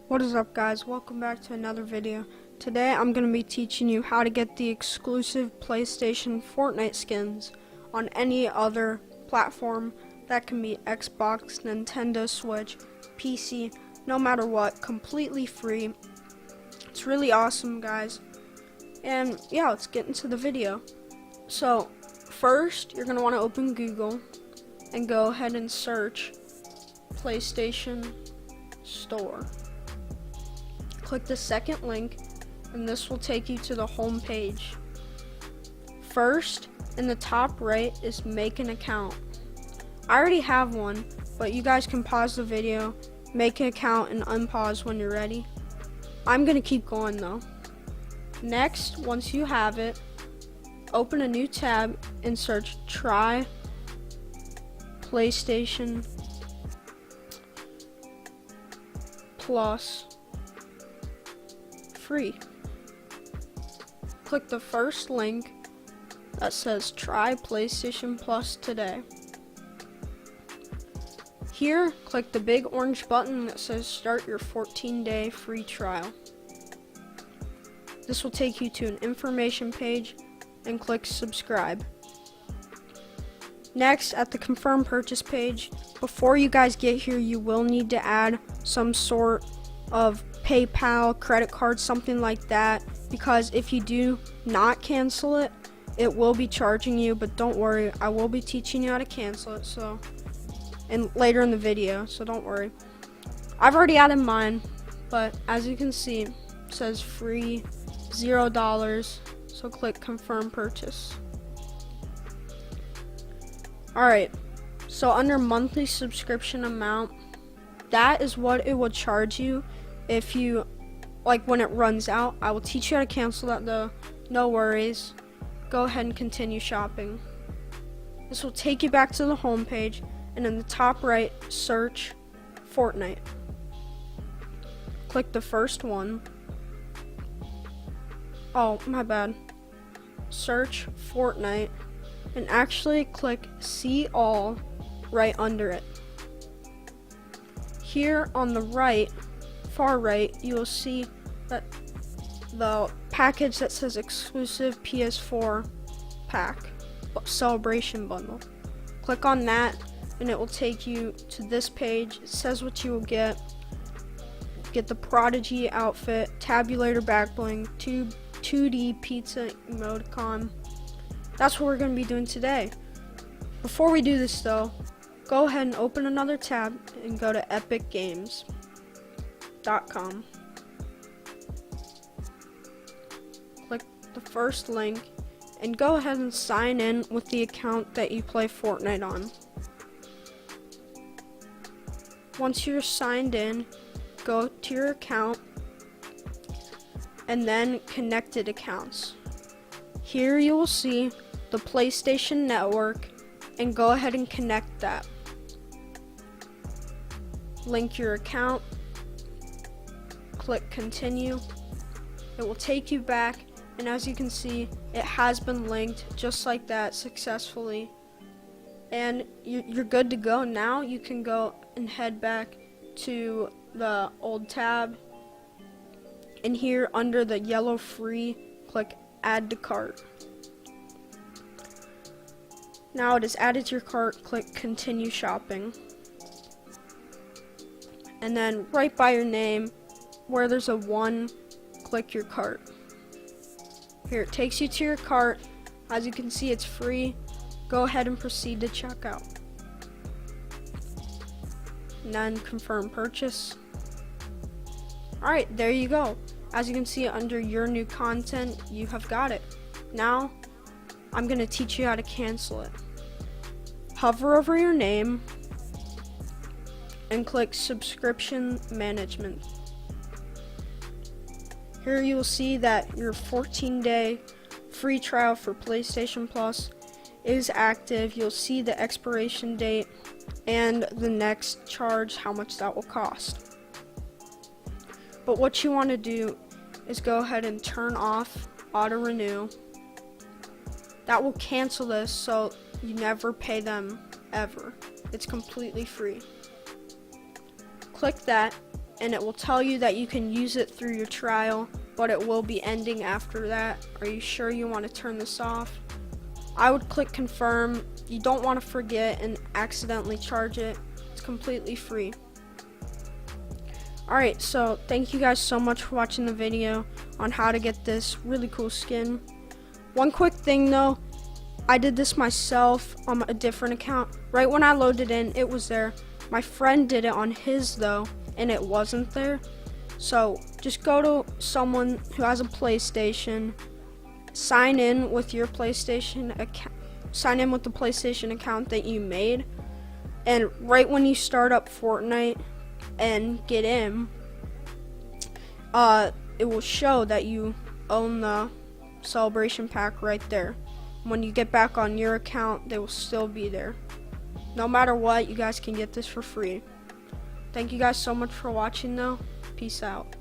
What is up, guys? Welcome back to another video. Today I'm going to be teaching you how to get the exclusive PlayStation Fortnite skins on any other platform. That can be Xbox, Nintendo Switch, PC, no matter what, completely free. It's really awesome, guys. And yeah, let's get into the video. So first, you're going to want to open Google and go ahead and search PlayStation Store. Click the second link, and this will take you to the home page. First, in the top right is make an account. I already have one, but you guys can pause the video, make an account, and unpause when you're ready. I'm gonna keep going though. Next, once you have it, open a new tab and search try PlayStation Plus free. Click the first link that says try PlayStation Plus today. Here, click the big orange button that says start your 14-day free trial. This will take you to an information page and click subscribe. Next, at the confirm purchase page, before you guys get here, you will need to add some sort of PayPal, credit card, something like that, because if you do not cancel it, it will be charging you. But don't worry, I will be teaching you how to cancel it, and later in the video, so don't worry. I've already added mine, but as you can see, it says free, $0, so click confirm purchase. Alright, so under monthly subscription amount, that is what it will charge you if you, when it runs out. I will teach you how to cancel that though, no worries. Go ahead and continue shopping. This will take you back to the home page, and in the top right, search Fortnite. Click the first one. Oh, my bad. Search Fortnite, and actually click see all right under it. Here on the right, far right, you will see that the package that says exclusive PS4 pack celebration bundle. Click on that and it will take you to this page. It says what you will get. Get the Prodigy outfit, tabulator back bling, 2D pizza emoticon. That's what we're going to be doing today. Before we do this though, go ahead and open another tab and go to epicgames.com. Click the first link and go ahead and sign in with the account that you play Fortnite on. Once you're signed in, go to your account and then connected accounts. Here you will see the PlayStation Network, and go ahead and connect that. Link your account, click continue. It will take you back, and as you can see, it has been linked just like that successfully. And you're good to go. Now you can go and head back to the old tab, and here under the yellow free, click add to cart. Now it is added to your cart, click continue shopping. And then right by your name, where there's a 1, click your cart. Here it takes you to your cart. As you can see, it's free. Go ahead and proceed to checkout. And then confirm purchase. Alright, there you go. As you can see under your new content, you have got it. Now, I'm going to teach you how to cancel it. Hover over your name and click subscription management. Here you will see that your 14-day free trial for PlayStation Plus is active. You'll see the expiration date and the next charge, how much that will cost. But what you want to do is go ahead and turn off auto renew. That will cancel this, so you never pay them ever. It's completely free. Click that and it will tell you that you can use it through your trial, but it will be ending after that. Are you sure you want to turn this off? I would click confirm. You don't want to forget and accidentally charge it. It's completely free. Alright, so thank you guys so much for watching the video on how to get this really cool skin. One quick thing though, I did this myself on a different account. Right when I loaded in, it was there. My friend did it on his though, and it wasn't there. So just go to someone who has a PlayStation, sign in with your PlayStation account, sign in with the PlayStation account that you made, and right when you start up Fortnite and get in, it will show that you own the celebration pack right there. When you get back on your account, they will still be there. No matter what, you guys can get this for free. Thank you guys so much for watching though. Peace out.